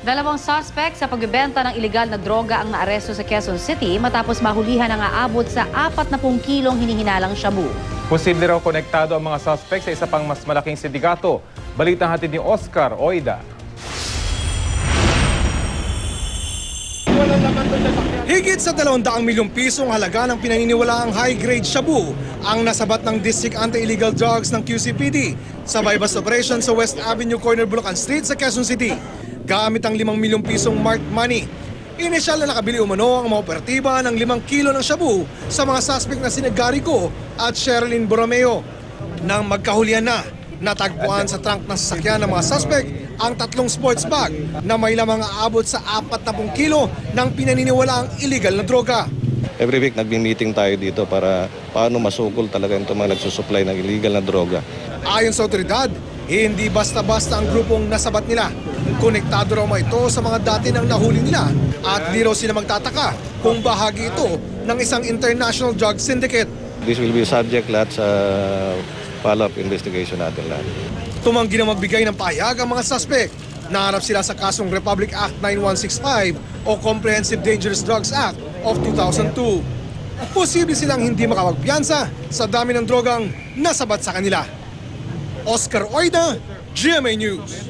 Dalawang suspect sa pagbebenta ng ilegal na droga ang naaresto sa Quezon City matapos mahulihan ang aabot sa 40 kilong hinihinalang shabu. Posible raw konektado ang mga suspect sa isa pang mas malaking sindikato. Balitang hatid ni Oscar Oida. Higit sa 200 milyong pisong halaga ng pinaniniwalaang high-grade shabu ang nasabat ng District Anti-Illegal Drugs ng QCPD sa bypass operation sa West Avenue Corner Bulacan Street sa Quezon City. Gamit ang 5 milyong pisong marked money. Inisyal na nakabili umano ang mga operatiba ng 5 kilo ng shabu sa mga suspect na sina Garico at Sherilyn Borromeo. Nang magkahulihan na, natagpuan sa trunk ng sasakyan ng mga suspect ang 3 sports bag na may lamang aabot sa 40 kilo ng pinaniniwalaang illegal na droga. Every week nagmi-meeting tayo dito para paano masukol talaga itong mga nagsusupply ng illegal na droga. Ayon sa otoridad, hindi basta-basta ang grupong nasabat nila. Konektado raw ito sa mga dati nang nahuli nila at di raw sila magtataka kung bahagi ito ng isang international drug syndicate. This will be subject lahat sa follow-up investigation natin lahat. Tumanggi na magbigay ng pahayag ang mga suspect. Naharap sila sa kasong Republic Act 9165 o Comprehensive Dangerous Drugs Act of 2002. Posible silang hindi makapagpiyansa sa dami ng drogang nasabat sa kanila. Oscar Oida, GMA News.